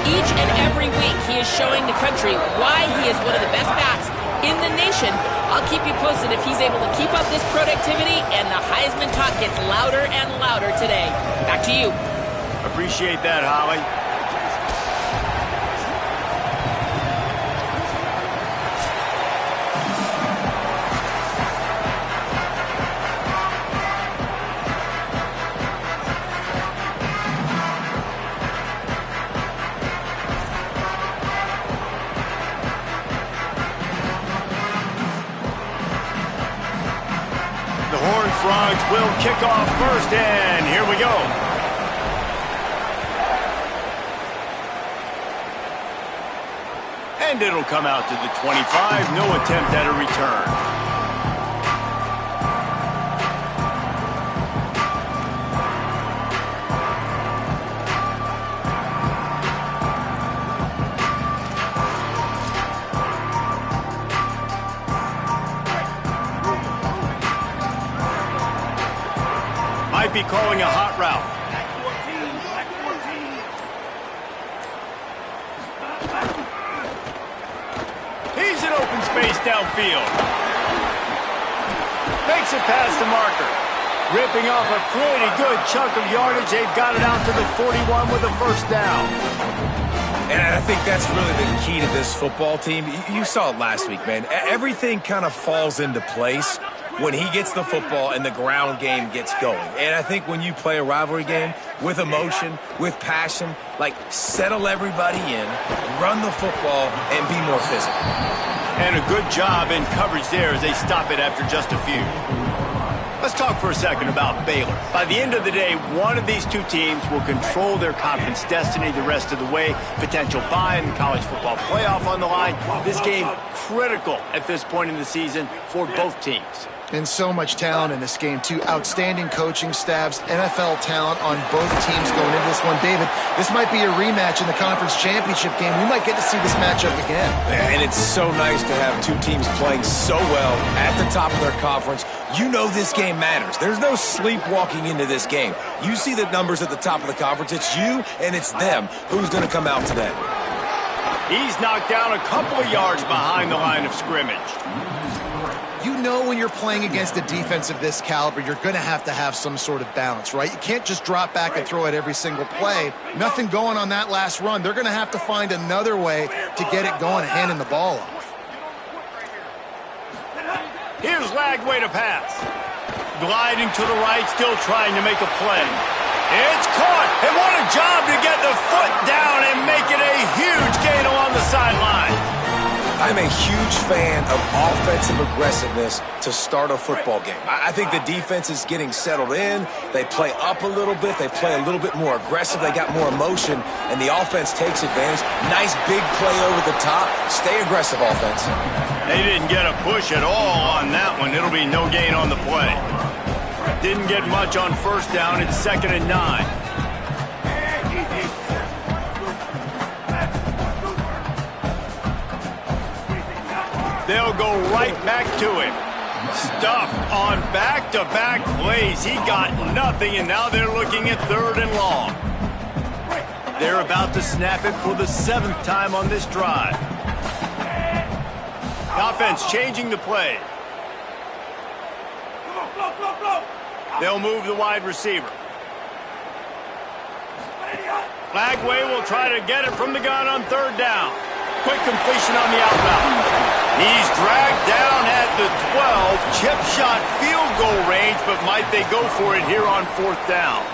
Each and every week, he is showing the country why he is one of the best bats in the nation. I'll keep you posted if he's able to keep up this productivity and the Heisman talk gets louder and louder today. Back to you. Appreciate that, Holly. The Horned Frogs will kick off first, and here we go. And it'll come out to the 25. No attempt at a return. Might be calling a hot route. He's in open space downfield. Makes it past the marker. Ripping off a pretty good chunk of yardage. They've got it out to the 41 with a first down. And I think that's really the key to this football team. You saw it last week, man. Everything kind of falls into place when he gets the football and the ground game gets going. And I think when you play a rivalry game with emotion, with passion, like settle everybody in, run the football, and be more physical. And a good job in coverage there as they stop it after just a few. Let's talk for a second about Baylor. By the end of the day, one of these two teams will control their conference destiny the rest of the way. Potential bye in the college football playoff on the line. This game critical at this point in the season for both teams. And so much talent in this game, too. Outstanding coaching staffs, NFL talent on both teams going into this one. David, this might be a rematch in the conference championship game. We might get to see this matchup again. And it's so nice to have two teams playing so well at the top of their conference. You know this game matters. There's no sleepwalking into this game. You see the numbers at the top of the conference. It's you and it's them. Who's going to come out today? He's knocked down a couple of yards behind the line of scrimmage. You know when you're playing against a defense of this caliber, you're going to have some sort of balance, right? You can't just drop back and throw it every single play. Nothing going on that last run. They're going to have to find another way to get it going and handing the ball off. Here's Lagway to pass. Gliding to the right, still trying to make a play. It's caught, and what a job to get the foot down and make it a huge gain along the sideline. I'm a huge fan of offensive aggressiveness to start a football game. I think the defense is getting settled in. They play up a little bit. They play a little bit more aggressive. They got more emotion, and the offense takes advantage. Nice big play over the top. Stay aggressive, offense. They didn't get a push at all on that one. It'll be no gain on the play. Didn't get much on first down. It's 2nd and 9. They'll go right back to him. Stuffed on back-to-back plays. He got nothing, and now they're looking at 3rd and long. They're about to snap it for the 7th time on this drive. The offense changing the play. They'll move the wide receiver. Lagway will try to get it from the gun on 3rd down. Quick completion on the outbound. He's dragged down at the 12. Chip shot field goal range, but might they go for it here on 4th down?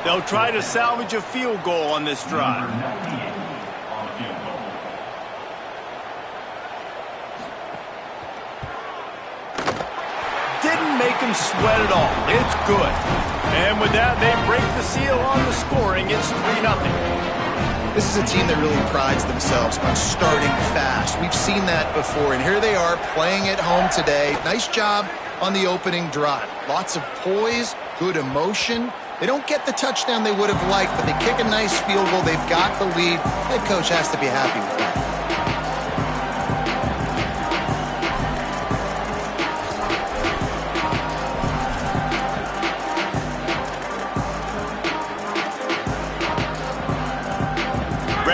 They'll try to salvage a field goal on this drive. Didn't make him sweat at all. It's good. And with that, they break the seal on the scoring. It's 3-0. This is a team that really prides themselves on starting fast. We've seen that before, and here they are playing at home today. Nice job on the opening drive. Lots of poise, good emotion. They don't get the touchdown they would have liked, but they kick a nice field goal. They've got the lead. Head coach has to be happy with that.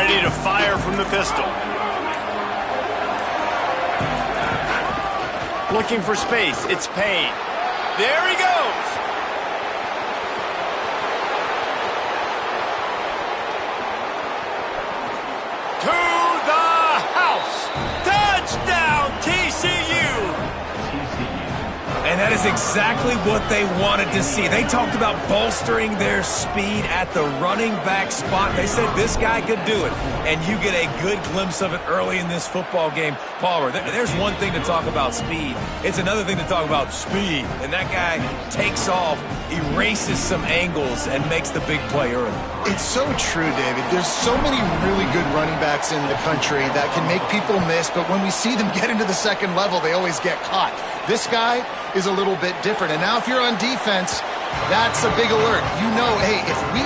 ready to fire from the pistol. Looking for space. It's Payne. There he goes. To the house. Touchdown, TCU. And that is exactly what they wanted to see. They talked about bolstering their speed at the running back spot. They said this guy could do it. And you get a good glimpse of it early in this football game. Palmer, there's one thing to talk about speed. It's another thing to talk about speed. And that guy takes off, erases some angles, and makes the big play early. It's so true, David. There's so many really good running backs in the country that can make people miss, but when we see them get into the second level, they always get caught. This guy is a little bit different. And now if you're on defense, that's a big alert. You know, hey, if we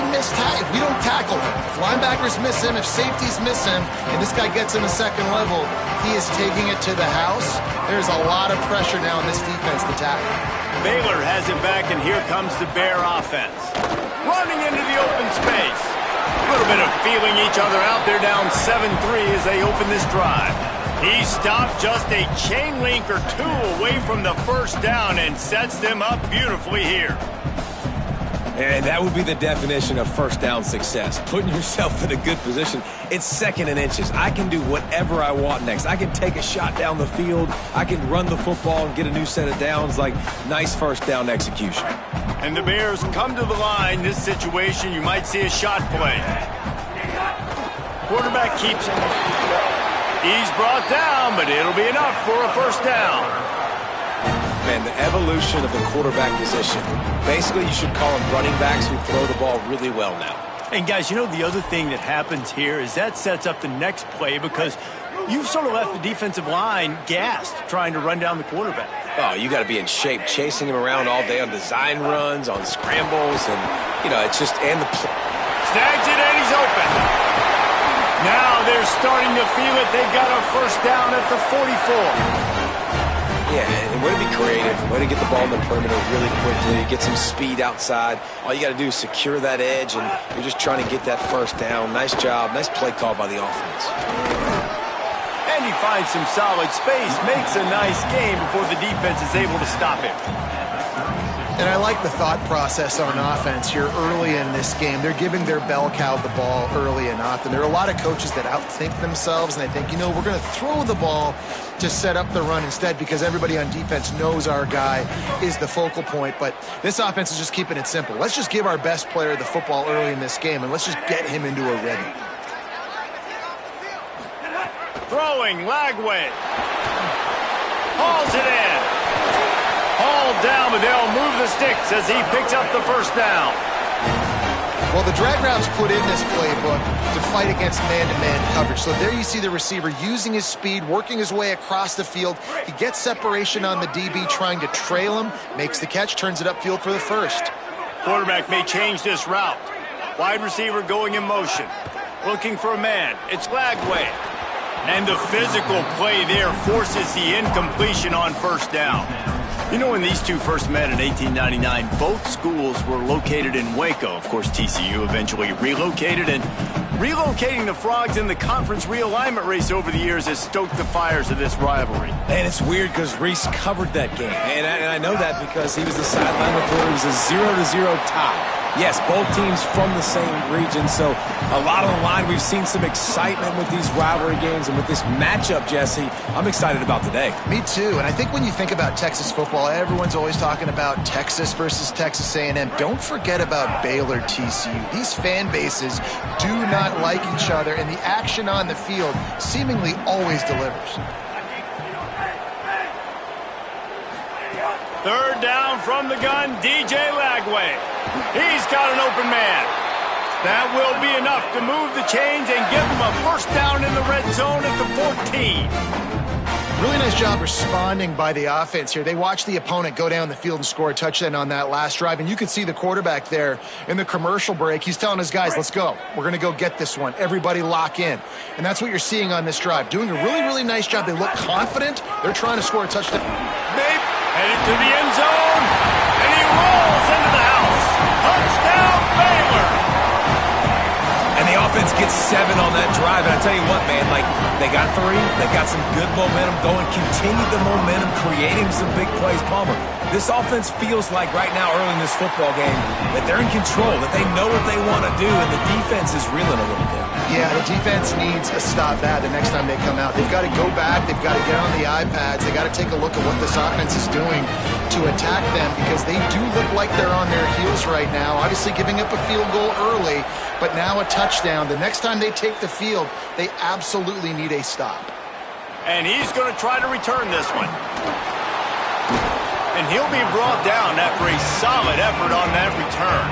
don't tackle him, if linebackers miss him, if safeties miss him, and this guy gets in the second level, he is taking it to the house. There's a lot of pressure now in this defense to tackle. Baylor has it back, and here comes the Bear offense. Running into the open space. A little bit of feeling each other out. They're down 7-3 as they open this drive. He stopped just a chain link or two away from the first down and sets them up beautifully here. And that would be the definition of first down success. Putting yourself in a good position. It's second and inches. I can do whatever I want next. I can take a shot down the field. I can run the football and get a new set of downs. Like, nice first down execution. And the Bears come to the line. This situation, you might see a shot play. Quarterback keeps it. He's brought down, but it'll be enough for a first down. Man, the evolution of the quarterback position. Basically, you should call them running backs who throw the ball really well now. And guys, you know the other thing that happens here is that sets up the next play because you've sort of left the defensive line gassed trying to run down the quarterback. Oh, you got to be in shape, chasing him around all day on design runs, on scrambles, and, you know, it's just, and the snags it, and he's open. Now they're starting to feel it. They've got a first down at the 44. Yeah, and way to be creative, way to get the ball in the perimeter really quickly, get some speed outside. All you got to do is secure that edge, and you're just trying to get that first down. Nice job, nice play call by the offense. And he finds some solid space, makes a nice game before the defense is able to stop him. And I like the thought process on offense here early in this game. They're giving their bell cow the ball early enough. And there are a lot of coaches that outthink themselves, and they think, you know, we're going to throw the ball to set up the run instead because everybody on defense knows our guy is the focal point. But this offense is just keeping it simple. Let's just give our best player the football early in this game, and let's just get him into a ready. Throwing, Lagway. Hauls it in. Hauled down, but they'll move the sticks as he picks up the first down. Well, the drag routes put in this playbook to fight against man-to-man coverage. So there you see the receiver using his speed, working his way across the field. He gets separation on the DB, trying to trail him, makes the catch, turns it upfield for the first. Quarterback may change this route. Wide receiver going in motion. Looking for a man. It's Lagway. And the physical play there forces the incompletion on first down. You know, when these two first met in 1899, both schools were located in Waco. Of course, TCU eventually relocated, and relocating the Frogs in the conference realignment race over the years has stoked the fires of this rivalry. And it's weird because Reese covered that game. And I know that because he was the sideline reporter. It was a 0-0 tie. Yes, both teams from the same region, so a lot on the line. We've seen some excitement with these rivalry games and with this matchup, Jesse. I'm excited about today. Me too, and I think when you think about Texas football, everyone's always talking about Texas versus Texas A&M. Don't forget about Baylor TCU. These fan bases do not like each other, and the action on the field seemingly always delivers. Third down from the gun, DJ Lagway. He's got an open man. That will be enough to move the chains and give him a first down in the red zone at the 14. Really nice job responding by the offense here. They watched the opponent go down the field and score a touchdown on that last drive, and you could see the quarterback there in the commercial break. He's telling his guys, let's go. We're going to go get this one. Everybody lock in. And that's what you're seeing on this drive. Doing a really, really nice job. They look confident. They're trying to score a touchdown. Babe, headed to the end zone, and he rolls into the house. Touchdown, Baylor! And the offense gets 7 on that drive, and I tell you what, man, like, they got 3, they got some good momentum going, continued the momentum, creating some big plays. Palmer, this offense feels like right now, early in this football game, that they're in control, that they know what they want to do, and the defense is reeling a little bit. Yeah, the defense needs a stop bad the next time they come out. They've got to go back, they've got to get on the iPads, they got to take a look at what this offense is doing to attack them, because they do look like they're on their heels right now. Obviously giving up a field goal early, but now a touchdown. The next time they take the field, they absolutely need a stop. And he's going to try to return this one. And he'll be brought down after a solid effort on that return.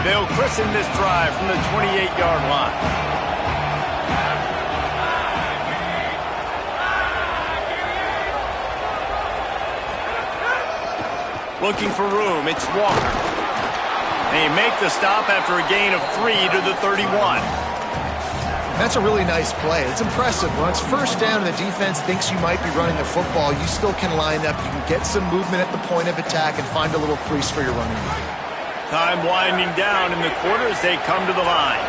They'll christen this drive from the 28-yard line. Looking for room, it's Walker. They make the stop after a gain of 3 to the 31. That's a really nice play. It's impressive. When it's first down and the defense thinks you might be running the football, you still can line up. You can get some movement at the point of attack and find a little crease for your running back. Time winding down in the quarter as they come to the line.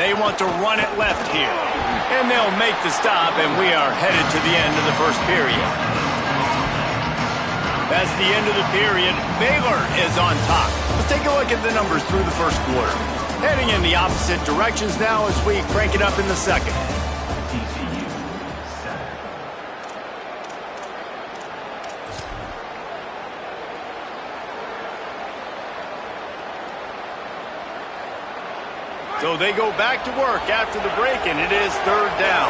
They want to run it left here. And they'll make the stop, and we are headed to the end of the first period. That's the end of the period. Baylor is on top. Let's take a look at the numbers through the first quarter. Heading in the opposite directions now as we crank it up in the second. So they go back to work after the break, and it is third down.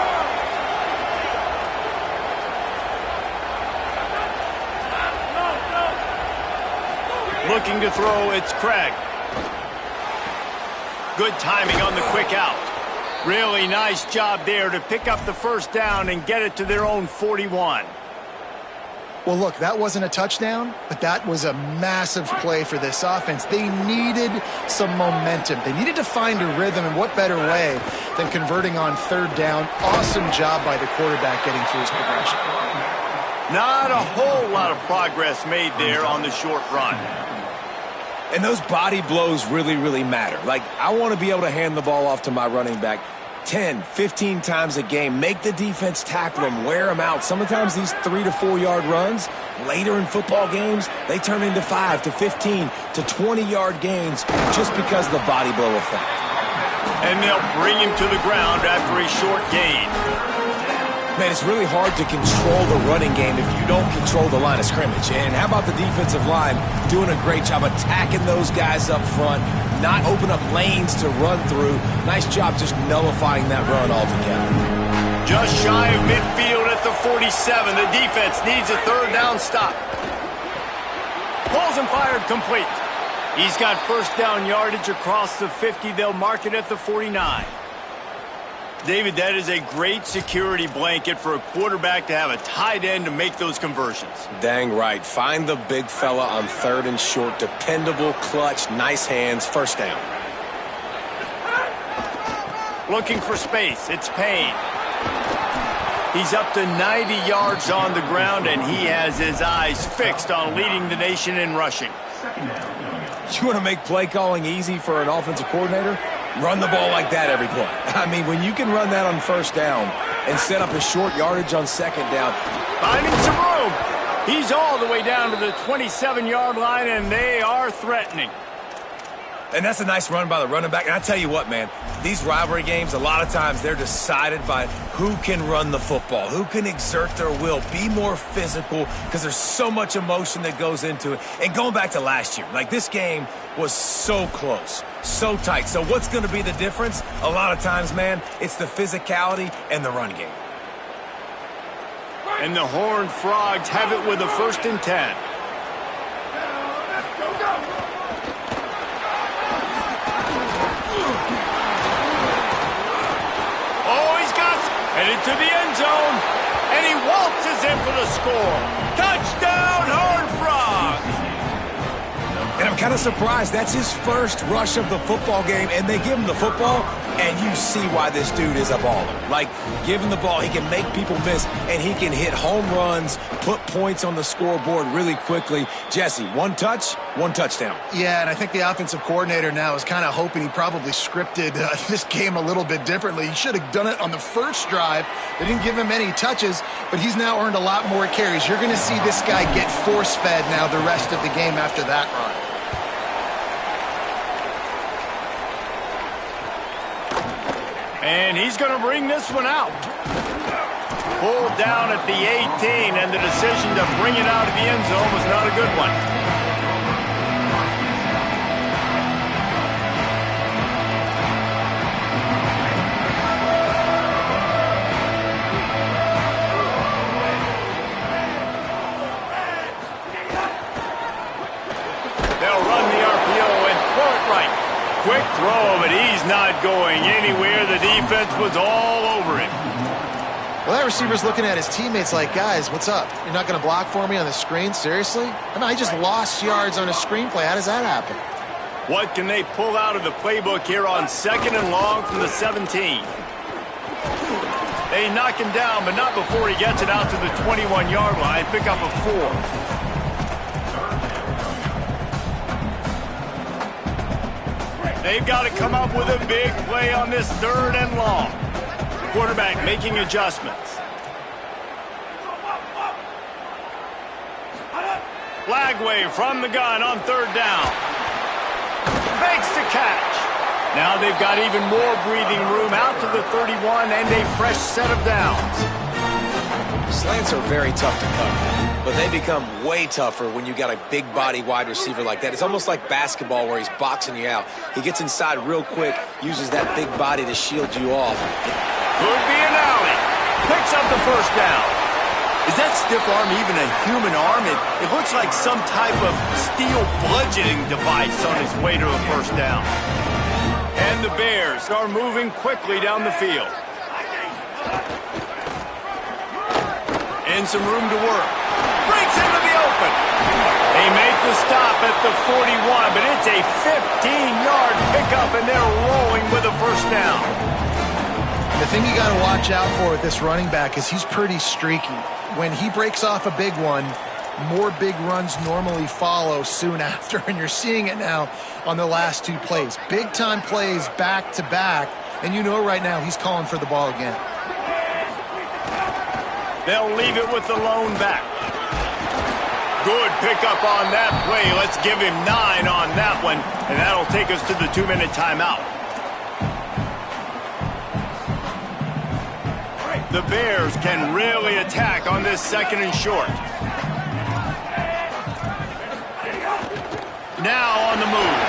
Looking to throw, it's Craig. Good timing on the quick out. Really nice job there to pick up the first down and get it to their own 41. Well, look, that wasn't a touchdown, but that was a massive play for this offense. They needed some momentum. They needed to find a rhythm, and what better way than converting on third down. Awesome job by the quarterback getting through his progression. Not a whole lot of progress made there on the short run. And those body blows really, really matter. Like, I want to be able to hand the ball off to my running back 10, 15 times a game. Make the defense tackle them, wear them out. Sometimes these 3 to 4 yard runs, later in football games, they turn into 5 to 15 to 20 yard gains just because of the body blow effect. And they'll bring him to the ground after a short gain. Man, it's really hard to control the running game if you don't control the line of scrimmage. And how about the defensive line doing a great job attacking those guys up front, not open up lanes to run through. Nice job just nullifying that run altogether. Just shy of midfield at the 47. The defense needs a third down stop. Pulls and fired complete. He's got first down yardage across the 50. They'll mark it at the 49. David, that is a great security blanket for a quarterback to have a tight end to make those conversions. Dang right. Find the big fella on third and short. Dependable, clutch, nice hands, first down. Looking for space. It's Payne. He's up to 90 yards on the ground, and he has his eyes fixed on leading the nation in rushing. You want to make play calling easy for an offensive coordinator? Run the ball like that every play. I mean, when you can run that on first down and set up a short yardage on second down. Finding some room. He's all the way down to the 27-yard line, and they are threatening. And that's a nice run by the running back. And I tell you what, man, these rivalry games, a lot of times they're decided by who can run the football, who can exert their will, be more physical, because there's so much emotion that goes into it. And going back to last year, like this game was so close, so tight. So what's going to be the difference? A lot of times, man, it's the physicality and the run game. And the Horned Frogs have it with a 1st and 10. Headed to the end zone, and he waltzes in for the score. Touchdown, Horned Frogs! And I'm kind of surprised. That's his first rush of the football game, and they give him the football. And you see why this dude is a baller. Like, given the ball, he can make people miss, and he can hit home runs, put points on the scoreboard really quickly. Jesse, one touch, one touchdown. Yeah, and I think the offensive coordinator now is kind of hoping he probably scripted this game a little bit differently. He should have done it on the first drive. They didn't give him any touches, but he's now earned a lot more carries. You're going to see this guy get force-fed now the rest of the game after that run. And he's going to bring this one out. Pulled down at the 18, and the decision to bring it out of the end zone was not a good one. They'll run the RPO and throw it right. Quick throw, but he's not going anywhere. The defense was all over him. Well, that receiver's looking at his teammates like, guys, what's up? You're not going to block for me on the screen? Seriously? I mean, I just lost yards on a screenplay. How does that happen? What can they pull out of the playbook here on 2nd and long from the 17? They knock him down, but not before he gets it out to the 21-yard line. Pick up a 4. They've got to come up with a big play on this 3rd and long. Quarterback making adjustments. Lagway from the gun on 3rd down. Makes the catch. Now they've got even more breathing room out to the 31 and a fresh set of downs. Slants are very tough to cover, but they become way tougher when you got a big body wide receiver like that. It's almost like basketball where he's boxing you out. He gets inside real quick, uses that big body to shield you off. Could be an alley. Picks up the 1st down. Is that stiff arm even a human arm? It looks like some type of steel bludgeoning device on its way to a 1st down. And the Bears are moving quickly down the field. And some room to work. Breaks into the open. They make the stop at the 41, but it's a 15-yard pickup, and they're rolling with a 1st down. The thing you got to watch out for with this running back is he's pretty streaky. When he breaks off a big one, more big runs normally follow soon after, and you're seeing it now on the last 2 plays. Big-time plays back-to-back, and you know right now he's calling for the ball again. They'll leave it with the lone back. Good pickup on that play. Let's give him 9 on that one, and that'll take us to the 2-minute timeout. The Bears can really attack on this 2nd and short. Now on the move.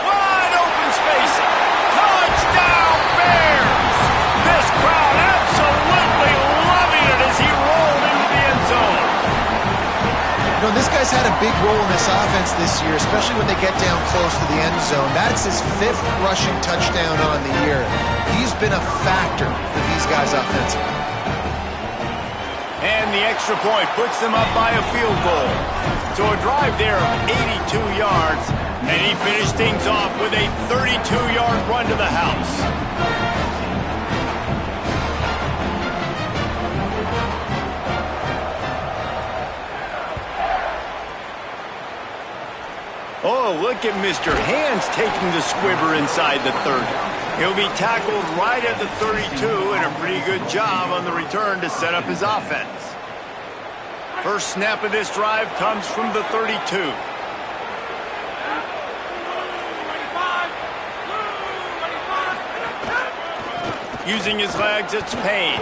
Wide open space. Touchdown Bears! This crowd absolutely loving it as he rolled into the end zone. You know, this guy's had a big role in this offense this year, especially when they get down close to the end zone. That's his 5th rushing touchdown on the year. He's been a factor for these guys offensively. And the extra point puts them up by a field goal. So a drive there of 82 yards, and he finished things off with a 32-yard run to the house. Oh, look at Mr. Hands taking the squibber inside the 30. He'll be tackled right at the 32, and a pretty good job on the return to set up his offense. First snap of this drive comes from the 32. Using his legs, it's Payne.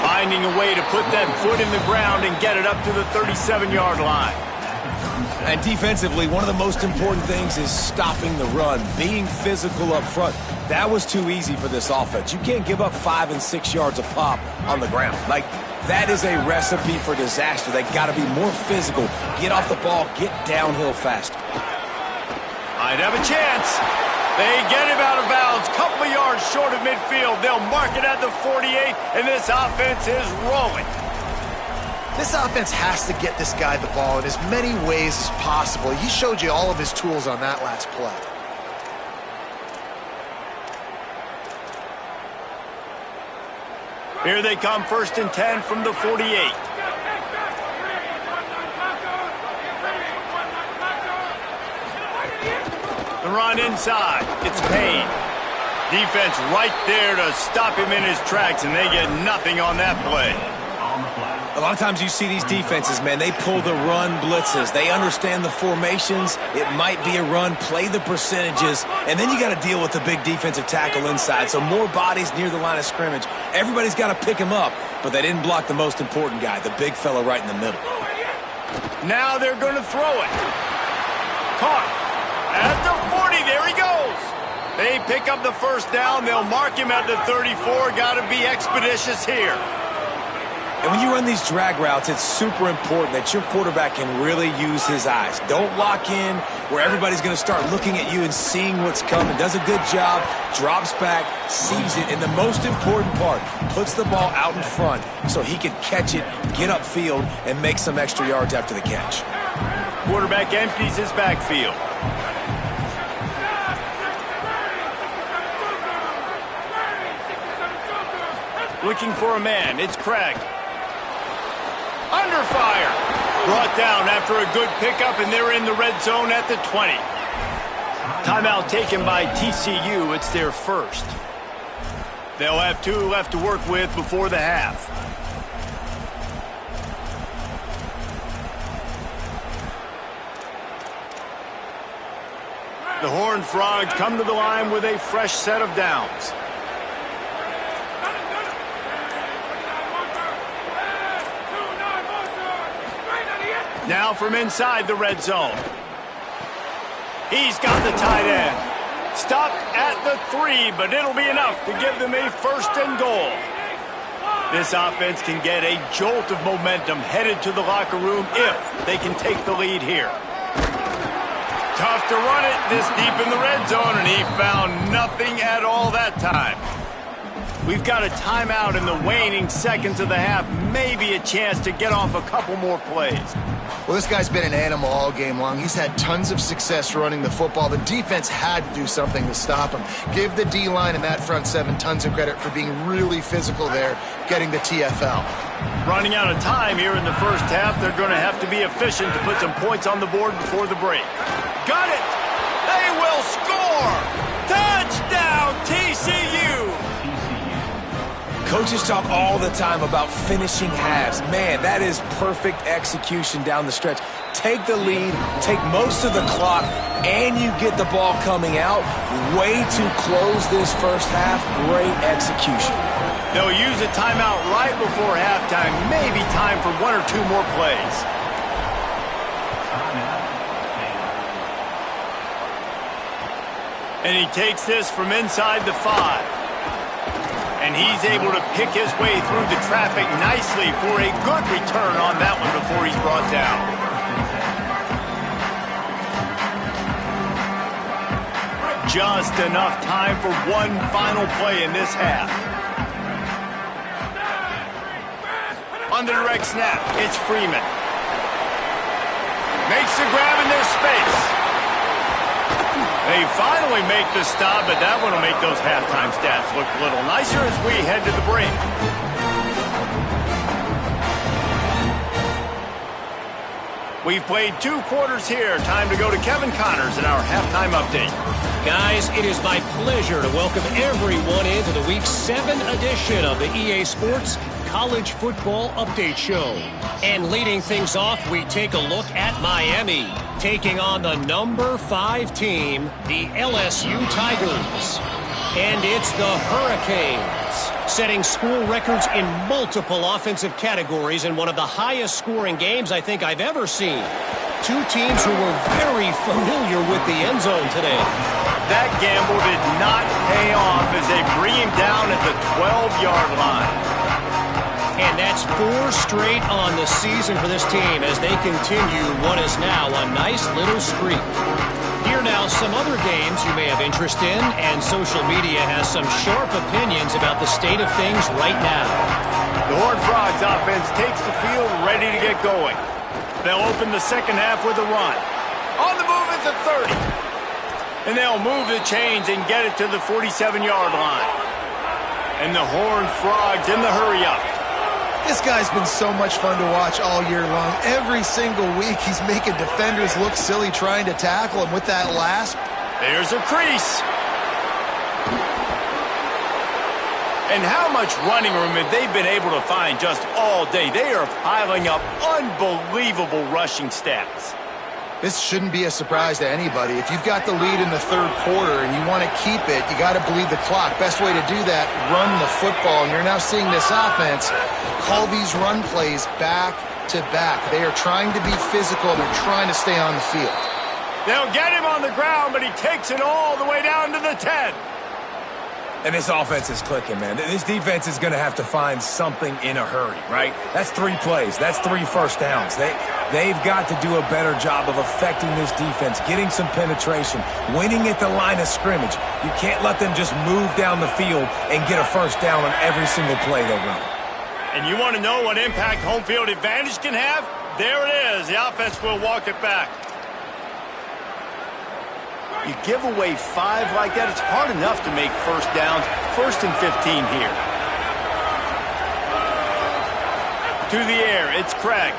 Finding a way to put that foot in the ground and get it up to the 37-yard line. And defensively, one of the most important things is stopping the run, being physical up front. That was too easy for this offense. You can't give up 5 and 6 yards a pop on the ground. Like, that is a recipe for disaster. They got to be more physical, get off the ball, get downhill faster. Might have a chance. They get him out of bounds, couple of yards short of midfield. They'll mark it at the 48, and this offense is rolling. This offense has to get this guy the ball in as many ways as possible. He showed you all of his tools on that last play. Here they come, 1st and 10 from the 48. The run inside. It's Payne. Defense right there to stop him in his tracks, and they get nothing on that play. A lot of times you see these defenses, man, they pull the run blitzes. They understand the formations. It might be a run, play the percentages, and then you got to deal with the big defensive tackle inside. So more bodies near the line of scrimmage. Everybody's got to pick him up, but they didn't block the most important guy, the big fella right in the middle. Now they're going to throw it. Caught. At the 40, there he goes. They pick up the first down. They'll mark him at the 34. Got to be expeditious here. And when you run these drag routes, it's super important that your quarterback can really use his eyes. Don't lock in where everybody's going to start looking at you and seeing what's coming. Does a good job, drops back, sees it, and the most important part, puts the ball out in front so he can catch it, get upfield, and make some extra yards after the catch. Quarterback empties his backfield. Looking for a man. It's Craig. Under fire. Brought down after a good pickup, and they're in the red zone at the 20. Timeout taken by TCU. It's their first. They'll have 2 left to work with before the half. The Horned Frogs come to the line with a fresh set of downs. Now from inside the red zone. He's got the tight end. Stopped at the 3, but it'll be enough to give them a 1st and goal. This offense can get a jolt of momentum headed to the locker room if they can take the lead here. Tough to run it this deep in the red zone, and he found nothing at all that time. We've got a timeout in the waning seconds of the half. Maybe a chance to get off a couple more plays. Well, this guy's been an animal all game long. He's had tons of success running the football. The defense had to do something to stop him. Give the D-line and that front 7 tons of credit for being really physical there, getting the TFL. Running out of time here in the first half. They're going to have to be efficient to put some points on the board before the break. Got it! They will score! Touchdown, TCU! Coaches talk all the time about finishing halves. Man, that is perfect execution down the stretch. Take the lead, take most of the clock, and you get the ball coming out. Way to close this first half. Great execution. They'll use a timeout right before halftime. Maybe time for 1 or 2 more plays. And he takes this from inside the 5. And he's able to pick his way through the traffic nicely for a good return on that one before he's brought down. Just enough time for one final play in this half. On the direct snap, it's Freeman. Makes the grab in their space. They finally make the stop, but that one will make those halftime stats look a little nicer as we head to the break. We've played 2 quarters here. Time to go to Kevin Connors in our halftime update. Guys, it is my pleasure to welcome everyone into the Week 7 edition of the EA Sports College Football Update Show. And leading things off, we take a look at Miami, taking on the number 5 team, the LSU Tigers. And it's the Hurricanes, setting school records in multiple offensive categories in one of the highest scoring games I think I've ever seen. 2 teams who were very familiar with the end zone today. That gamble did not pay off as they bring him down at the 12-yard line. And that's 4 straight on the season for this team as they continue what is now a nice little streak. Here now some other games you may have interest in, and social media has some sharp opinions about the state of things right now. The Horned Frogs offense takes the field ready to get going. They'll open the second half with a run. On the move is the 30. And they'll move the chains and get it to the 47-yard line. And the Horned Frogs in the hurry-up. This guy's been so much fun to watch all year long. Every single week, he's making defenders look silly trying to tackle him with that last. There's a crease. And how much running room have they been able to find just all day? They are piling up unbelievable rushing stats. This shouldn't be a surprise to anybody. If you've got the lead in the third quarter and you want to keep it, you got to bleed the clock. Best way to do that, run the football. And you're now seeing this offense call these run plays back to back. They are trying to be physical. They're trying to stay on the field. They'll get him on the ground, but he takes it all the way down to the 10. And this offense is clicking, man. This defense is going to have to find something in a hurry, right? That's 3 plays. That's 3 first downs. They've got to do a better job of affecting this defense, getting some penetration, winning at the line of scrimmage. You can't let them just move down the field and get a first down on every single play they run. And you want to know what impact home field advantage can have? There it is. The offense will walk it back. You give away 5 like that, it's hard enough to make first downs. 1st and 15 here. To the air, it's Craig.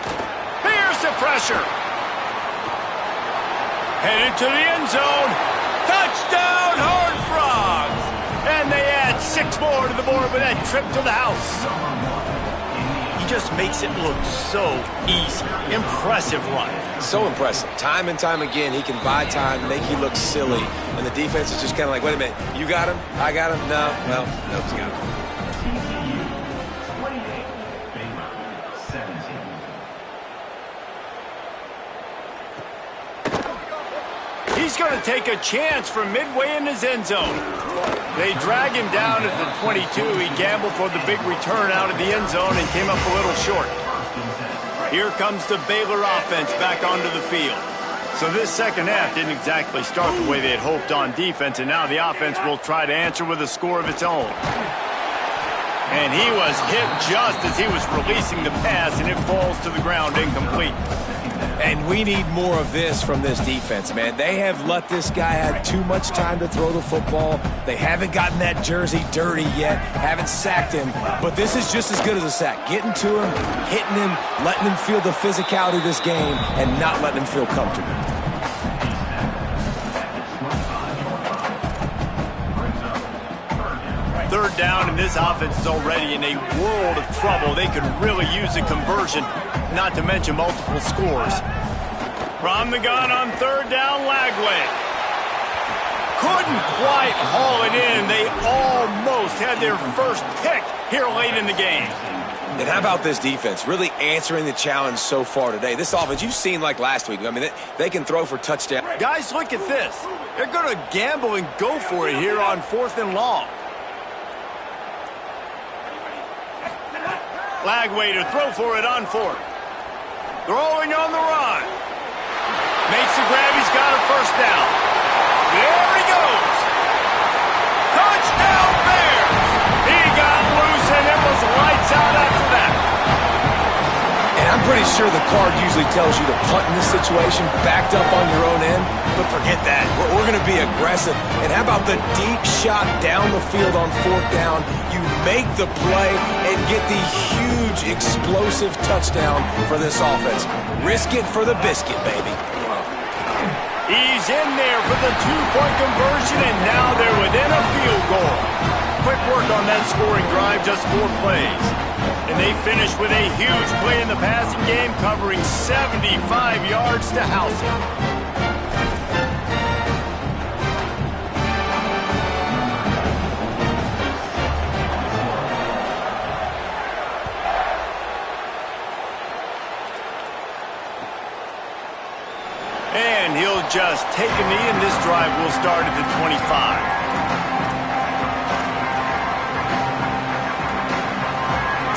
Here's the pressure. Headed to the end zone. Touchdown, Horned Frogs! And they add 6 more to the board with that trip to the house. He just makes it look so easy. Impressive run. So impressive. Time and time again, he can buy time, make you look silly. And the defense is just kind of like, wait a minute, you got him? I got him? No. Well, no, he's got him. He's going to take a chance from midway in his end zone. They drag him down at the 22. He gambled for the big return out of the end zone and came up a little short. Here comes the Baylor offense back onto the field. So this second half didn't exactly start the way they had hoped on defense, and now the offense will try to answer with a score of its own. And he was hit just as he was releasing the pass, and it falls to the ground incomplete. And we need more of this from this defense, man. They have let this guy have too much time to throw the football. They haven't gotten that jersey dirty yet, haven't sacked him. But this is just as good as a sack. Getting to him, hitting him, letting him feel the physicality of this game, and not letting him feel comfortable. Third down, and this offense is already in a world of trouble. They could really use a conversion, not to mention multiple scores. From the gun on third down, Lagway. Couldn't quite haul it in. They almost had their first pick here late in the game. And how about this defense? Really answering the challenge so far today. This offense, you've seen like last week. I mean, they can throw for touchdown. Guys, look at this. They're going to gamble and go for it here on 4th and long. Lagway to throw for it on 4th. Throwing on the run. Makes the grab. He's got a first down. There he goes. Touchdown Bears. He got loose and it was lights out after that. And I'm pretty sure the card usually tells you to punt in this situation, backed up on your own end. But forget that. We're going to be aggressive. And how about the deep shot down the field on 4th down? You make the play and get the huge explosive touchdown for this offense. Risk it for the biscuit, baby. He's in there for the 2-point conversion, and now they're within a field goal. Quick work on that scoring drive, just 4 plays. And they finish with a huge play in the passing game, covering 75 yards to house it. And he'll just take a knee, and this drive will start at the 25.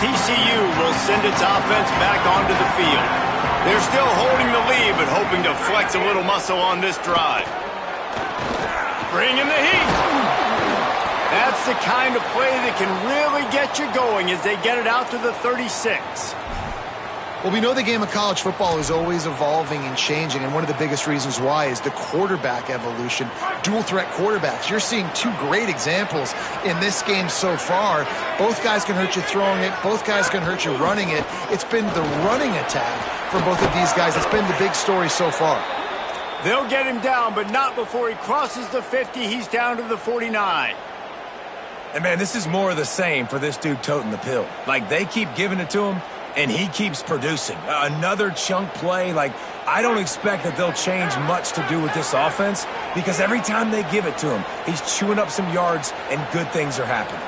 TCU will send its offense back onto the field. They're still holding the lead, but hoping to flex a little muscle on this drive. Bring in the heat. That's the kind of play that can really get you going as they get it out to the 36. Well, we know the game of college football is always evolving and changing, and one of the biggest reasons why is the quarterback evolution. Dual threat quarterbacks. You're seeing two great examples in this game so far. Both guys can hurt you throwing it. Both guys can hurt you running it. It's been the running attack for both of these guys that's been the big story so far. They'll get him down, but not before he crosses the 50. He's down to the 49. And, man, this is more of the same for this dude toting the pill. Like, they keep giving it to him, and he keeps producing. Another chunk play. Like, I don't expect that they'll change much to do with this offense because every time they give it to him, he's chewing up some yards and good things are happening.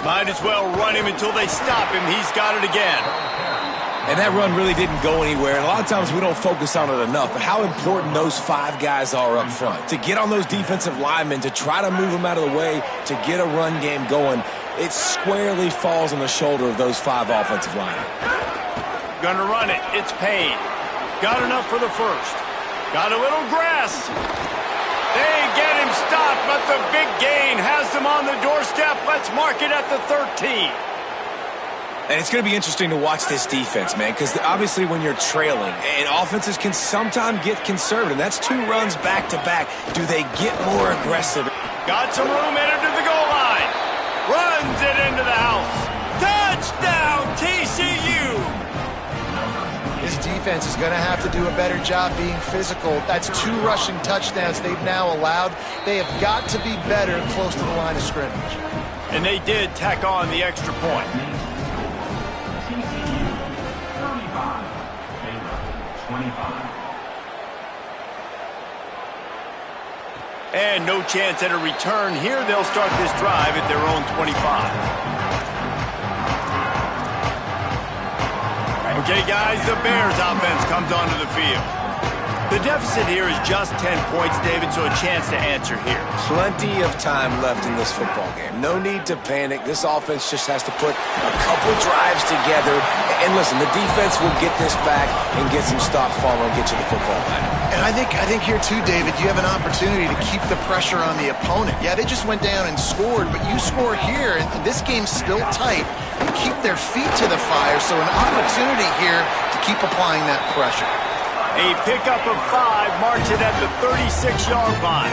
Might as well run him until they stop him. He's got it again. And that run really didn't go anywhere. And a lot of times we don't focus on it enough, but how important those 5 guys are up front. To get on those defensive linemen, to try to move them out of the way, to get a run game going, it squarely falls on the shoulder of those 5 offensive linemen. Gonna run it. It's Payne. Got enough for the first. Got a little grass. They get him stopped, but the big gain has them on the doorstep. Let's mark it at the 13. And it's going to be interesting to watch this defense, man, because obviously when you're trailing, and offenses can sometimes get conservative. That's 2 runs back-to-back. Do they get more aggressive? Got some room headed to the goal line. Runs it into the house. Touchdown, TCU! This defense is going to have to do a better job being physical. That's 2 rushing touchdowns they've now allowed. They have got to be better close to the line of scrimmage. And they did tack on the extra point. And no chance at a return here. They'll start this drive at their own 25. Okay, guys, the Bears offense comes onto the field. The deficit here is just 10 points, David, so a chance to answer here. Plenty of time left in this football game. No need to panic. This offense just has to put a couple drives together. And listen, the defense will get this back and get some stops following and get you the football back. And I think here too, David, you have an opportunity to keep the pressure on the opponent. Yeah, they just went down and scored, but you score here, and this game's still tight. You keep their feet to the fire, so an opportunity here to keep applying that pressure. A pickup of 5 marks it at the 36-yard line.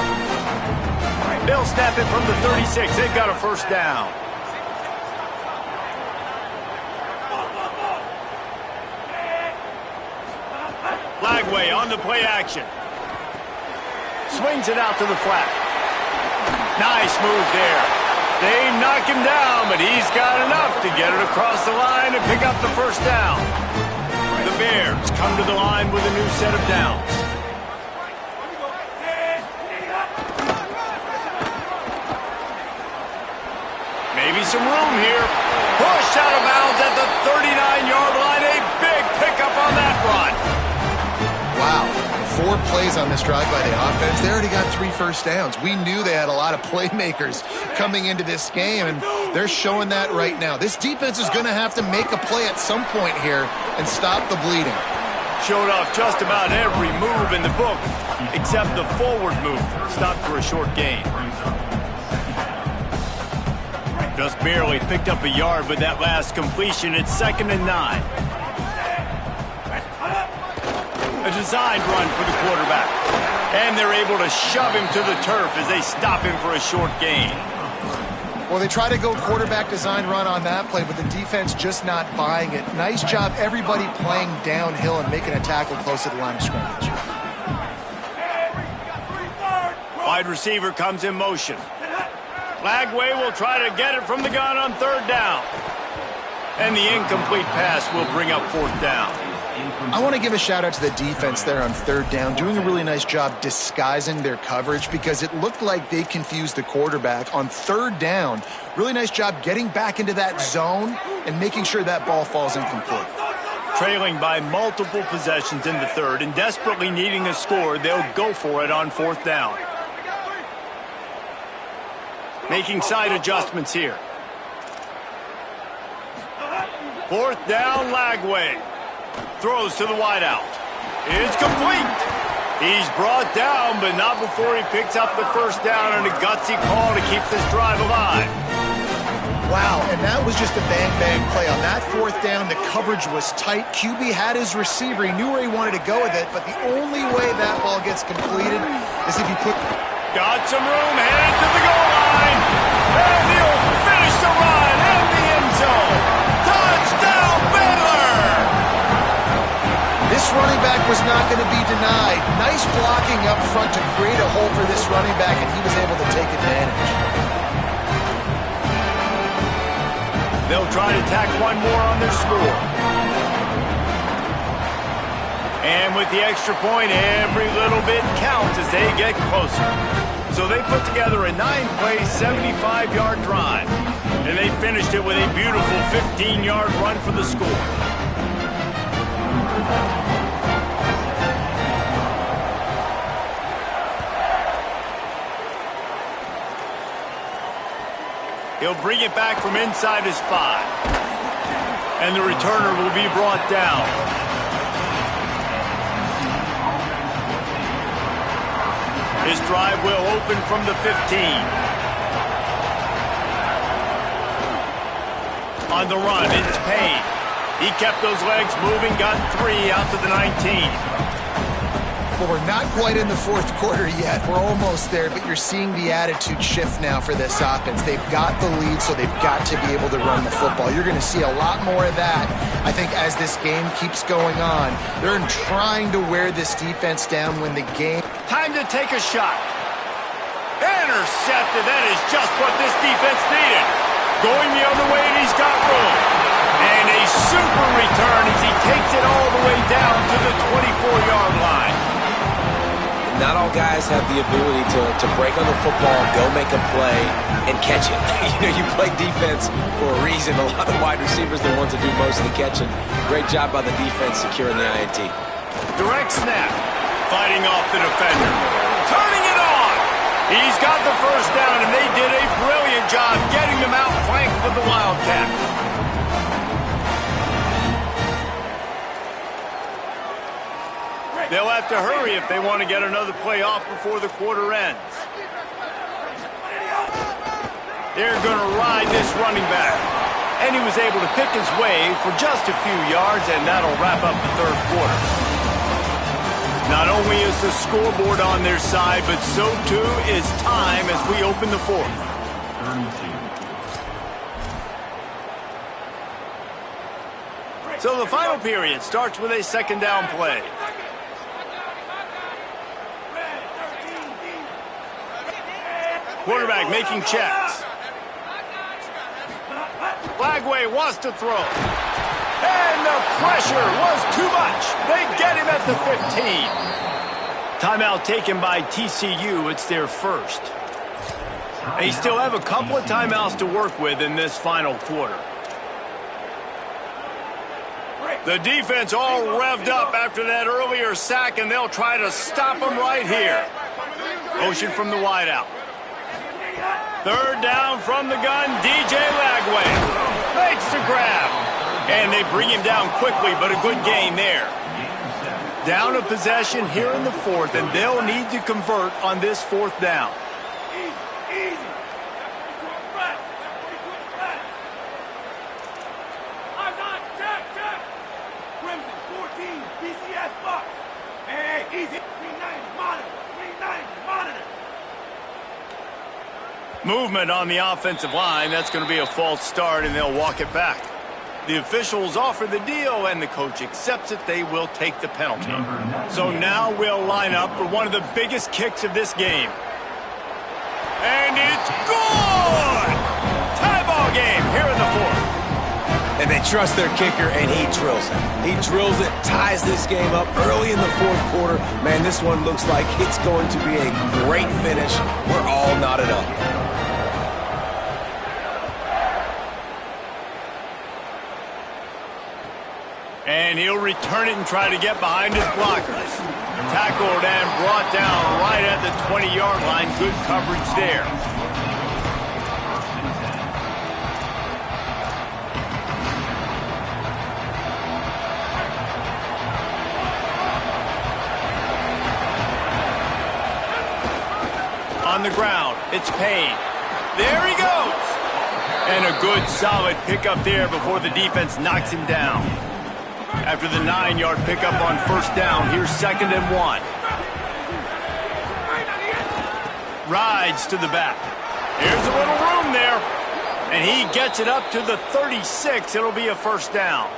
They'll snap it from the 36. They've got a first down. Lagway on the play action. Swings it out to the flat. Nice move there. They knock him down, but he's got enough to get it across the line and pick up the first down. The Bears come to the line with a new set of downs. Maybe some room here. Pushed out of bounds at the 39-yard line. A big pickup on that run. Wow. 4 plays on this drive by the offense. They already got 3 first downs. We knew they had a lot of playmakers coming into this game, and they're showing that right now. This defense is going to have to make a play at some point here and stop the bleeding. Showed off just about every move in the book, except the forward move. Stopped for a short gain. Just barely picked up a yard with that last completion. It's 2nd and 9. A designed run for the quarterback. And they're able to shove him to the turf as they stop him for a short gain. Well, they try to go quarterback design run on that play, but the defense just not buying it. Nice job, everybody playing downhill and making a tackle close to the line of scrimmage. Wide receiver comes in motion. Lagway will try to get it from the gun on 3rd down. And the incomplete pass will bring up 4th down. I want to give a shout out to the defense there on 3rd down, doing a really nice job disguising their coverage because it looked like they confused the quarterback on 3rd down. Really nice job getting back into that zone and making sure that ball falls incomplete. Trailing by multiple possessions in the 3rd and desperately needing a score, they'll go for it on 4th down. Making side adjustments here. 4th down, Lagway. Throws to the wideout. It's complete. He's brought down, but not before he picks up the first down and a gutsy call to keep this drive alive. Wow, and that was just a bang-bang play. On that fourth down, the coverage was tight. QB had his receiver. He knew where he wanted to go with it, but the only way that ball gets completed is if you put... Got some room, headed to the goal line. And he'll finish the run in the end zone. Touchdown, Baylor! This running back was not going to be denied. Nice blocking up front to create a hole for this running back, and he was able to take advantage. They'll try to tack one more on their score. And with the extra point, every little bit counts as they get closer. So they put together a 9-play, 75-yard drive. And they finished it with a beautiful 15-yard run for the score. He'll bring it back from inside his 5. And the returner will be brought down. His drive will open from the 15. On the run, it's Payne. He kept those legs moving, got 3 out to the 19. Well, we're not quite in the fourth quarter yet. We're almost there, but you're seeing the attitude shift now for this offense. They've got the lead, so they've got to be able to run the football. You're going to see a lot more of that, I think, as this game keeps going on. They're trying to wear this defense down when the game... Time to take a shot. Intercepted. That is just what this defense needed. Going the other way, and he's got room. And a super return as he takes it all the way down to the 24-yard line. Not all guys have the ability to break on the football, go make a play, and catch it. You play defense for a reason. A lot of wide receivers are the ones that do most of the catching. Great job by the defense securing the INT. Direct snap. Fighting off the defender. Turning it on. He's got the first down, and they did a brilliant job getting them out flanked with the Wildcats. They'll have to hurry if they want to get another play off before the quarter ends. They're going to ride this running back. And he was able to pick his way for just a few yards, and that'll wrap up the third quarter. Not only is the scoreboard on their side, but so too is time as we open the fourth. So the final period starts with a second down play. Quarterback making checks. Lagway wants to throw. And the pressure was too much. They get him at the 15. Timeout taken by TCU. It's their first. They still have a couple of timeouts to work with in this final quarter. The defense all revved up after that earlier sack, and they'll try to stop them right here. Motion from the wideout. Third down from the gun, DJ Lagway makes the grab. And they bring him down quickly, but a good gain there. Down a possession here in the fourth, and they'll need to convert on this fourth down. Movement on the offensive line. That's going to be a false start, and they'll walk it back. The officials offer the deal, and the coach accepts it. They will take the penalty. So now we'll line up for one of the biggest kicks of this game. And it's good! Tie ball game here in the fourth. And they trust their kicker, and he drills it. He drills it, ties this game up early in the fourth quarter. Man, this one looks like it's going to be a great finish. We're all knotted up. And he'll return it and try to get behind his blockers. Tackled and brought down right at the 20-yard line. Good coverage there. On the ground, it's Payne. There he goes. And a good, solid pickup there before the defense knocks him down. After the 9-yard pickup on first down, here's 2nd and 1. Rides to the back. Here's a little room there. And he gets it up to the 36. It'll be a first down.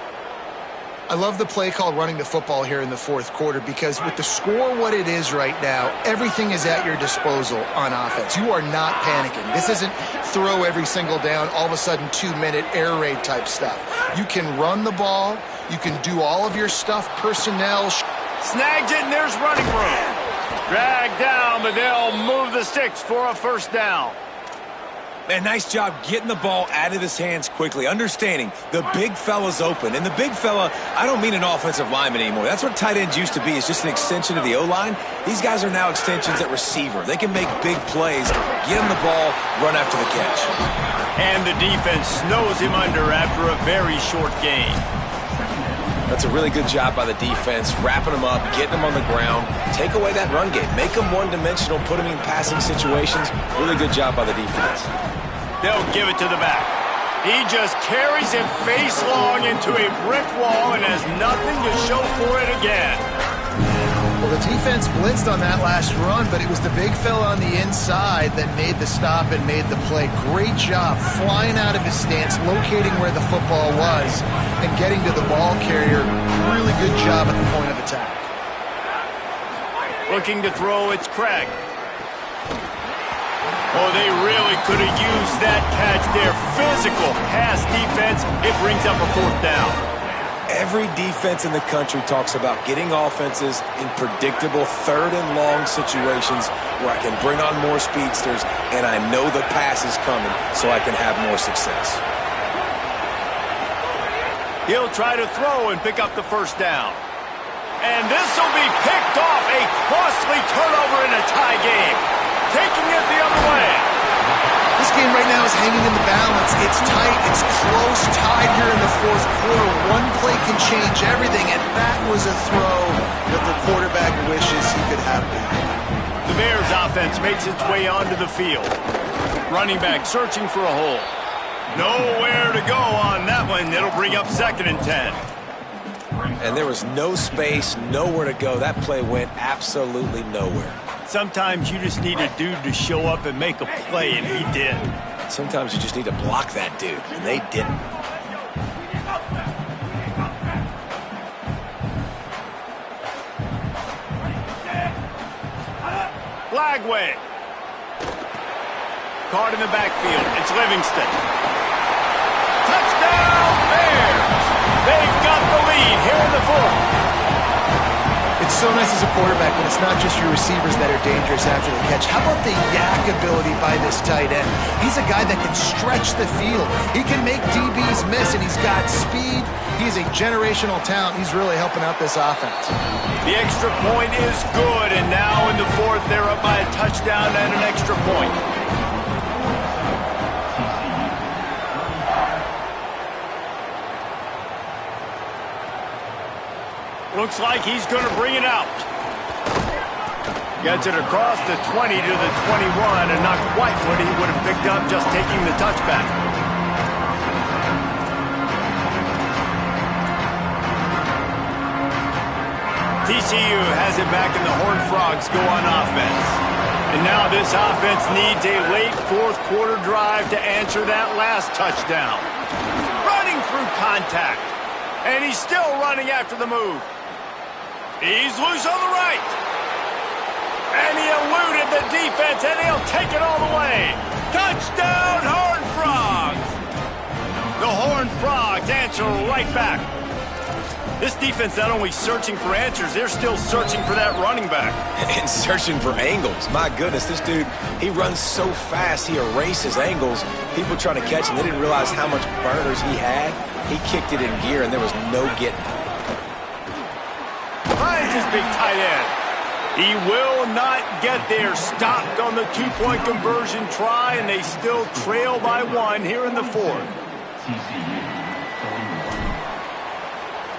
I love the play call running the football here in the fourth quarter because with the score what it is right now, everything is at your disposal on offense. You are not panicking. This isn't throw every single down, all of a sudden 2-minute air raid type stuff. You can run the ball. You can do all of your stuff, personnel. Snags it, and there's running room. Dragged down, but they'll move the sticks for a first down. Man, nice job getting the ball out of his hands quickly, understanding the big fella's open. And the big fella, I don't mean an offensive lineman anymore. That's what tight ends used to be, is just an extension of the O-line. These guys are now extensions at receiver. They can make big plays, get him the ball, run after the catch. And the defense snows him under after a very short gain. That's a really good job by the defense, wrapping him up, getting him on the ground, take away that run game, make him one-dimensional, put him in passing situations. Really good job by the defense. They'll give it to the back. He just carries it face long into a brick wall and has nothing to show for it again. Well, the defense blitzed on that last run, but it was the big fella on the inside that made the stop and made the play. Great job flying out of his stance, locating where the football was, and getting to the ball carrier. Really good job at the point of attack. Looking to throw, it's Craig. Oh, they really could have used that catch there. Physical pass defense. It brings up a fourth down. Every defense in the country talks about getting offenses in predictable third and long situations where I can bring on more speedsters and I know the pass is coming so I can have more success. He'll try to throw and pick up the first down. And this will be picked off. A costly turnover in a tie game. Taking it the other way. This game right now is hanging in the balance. It's tight, it's close, tied here in the fourth quarter. One play can change everything, and that was a throw that the quarterback wishes he could have back. The Bears offense makes its way onto the field. Running back searching for a hole. Nowhere to go on that one. It'll bring up 2nd and 10. And there was no space, nowhere to go. That play went absolutely nowhere. Sometimes you just need a dude to show up and make a play, and he did. Sometimes you just need to block that dude, and they didn't. Flagway. Caught in the backfield. It's Livingston. Touchdown, Bears! They've got the lead here in the fourth. It's so nice as a quarterback when it's not just your receivers that are dangerous after the catch. How about the yak ability by this tight end? He's a guy that can stretch the field. He can make DBs miss, and he's got speed. He's a generational talent. He's really helping out this offense. The extra point is good, and now in the fourth, they're up by a touchdown and an extra point. Looks like he's going to bring it out. Gets it across the 20 to the 21, and not quite what he would have picked up just taking the touchback. TCU has it back, and the Horned Frogs go on offense. And now this offense needs a late fourth quarter drive to answer that last touchdown. Running through contact, and he's still running after the move. He's loose on the right. And he eluded the defense, and he'll take it all the way. Touchdown, Horned Frogs! The Horned Frogs answer right back. This defense not only searching for answers, they're still searching for that running back. And searching for angles. My goodness, this dude, he runs so fast, he erases angles. People trying to catch him, they didn't realize how much burners he had. He kicked it in gear, and there was no getting it. Finds his big tight end. He will not get there. Stopped on the two-point conversion try, and they still trail by one here in the fourth. TCU, 41.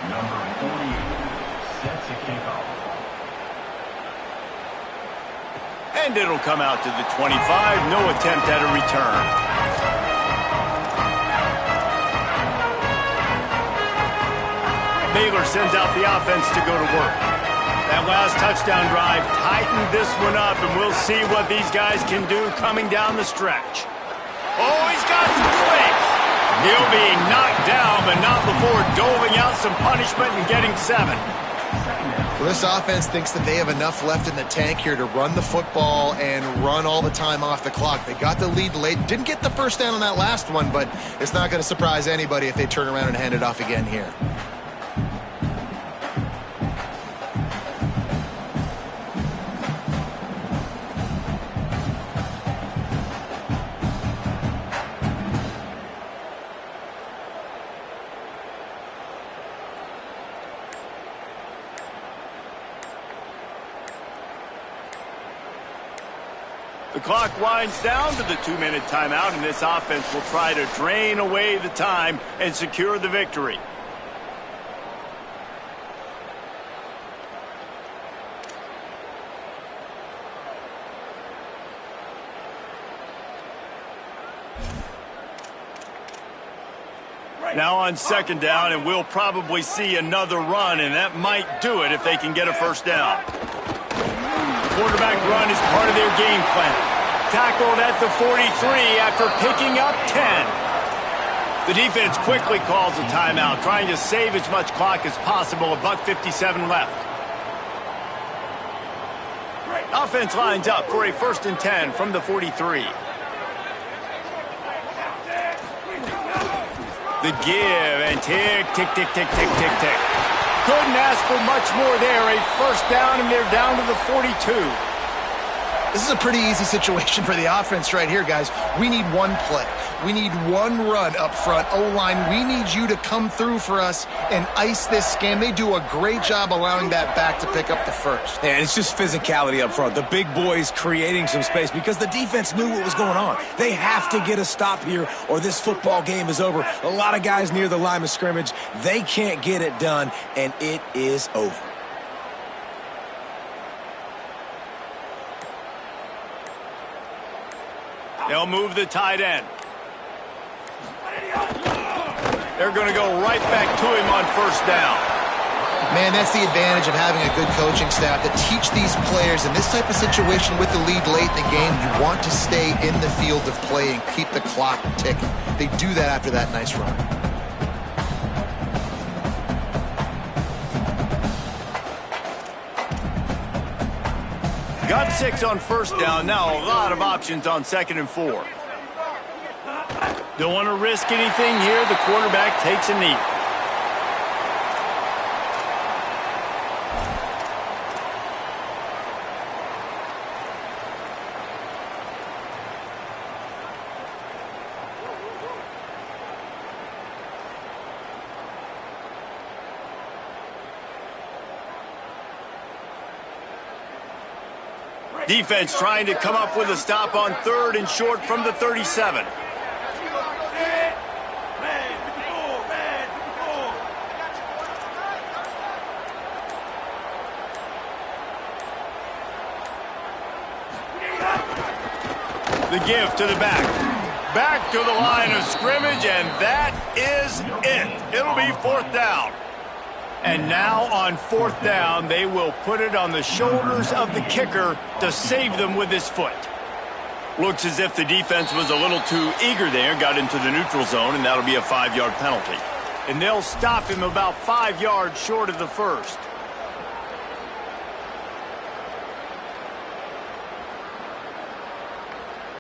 Number 48 set to kick off. And it'll come out to the 25. No attempt at a return. Baylor sends out the offense to go to work. That last touchdown drive tightened this one up, and we'll see what these guys can do coming down the stretch. Oh, he's got some space. He'll be knocked down, but not before doling out some punishment and getting 7. Well, this offense thinks that they have enough left in the tank here to run the football and run all the time off the clock. They got the lead late. Didn't get the first down on that last one, but it's not going to surprise anybody if they turn around and hand it off again here. The clock winds down to the 2-minute timeout, and this offense will try to drain away the time and secure the victory. Now on second down, and we'll probably see another run, and that might do it if they can get a first down. Quarterback run is part of their game plan. Tackled at the 43 after picking up 10. The defense quickly calls a timeout, trying to save as much clock as possible. $1:57 left. Offense lines up for a 1st and 10 from the 43. The give and tick, tick, tick, tick, tick, tick, tick. Couldn't ask for much more there. A first down, and they're down to the 42. This is a pretty easy situation for the offense right here, guys. We need one play. We need one run up front. O-line, we need you to come through for us and ice this game. They do a great job allowing that back to pick up the first. And it's just physicality up front. The big boys creating some space because the defense knew what was going on. They have to get a stop here or this football game is over. A lot of guys near the line of scrimmage, they can't get it done, and it is over. They'll move the tight end. They're going to go right back to him on first down. Man, that's the advantage of having a good coaching staff to teach these players in this type of situation with the lead late in the game. You want to stay in the field of play and keep the clock ticking. They do that after that nice run. Got 6 on first down. Now a lot of options on 2nd and 4. Don't want to risk anything here. The quarterback takes a knee. Defense trying to come up with a stop on 3rd and short from the 37. The give to the back. Back to the line of scrimmage, and that is it. It'll be 4th down. And now on 4th down, they will put it on the shoulders of the kicker to save them with his foot. Looks as if the defense was a little too eager there, got into the neutral zone, and that'll be a 5-yard penalty. And they'll stop him about 5 yards short of the first.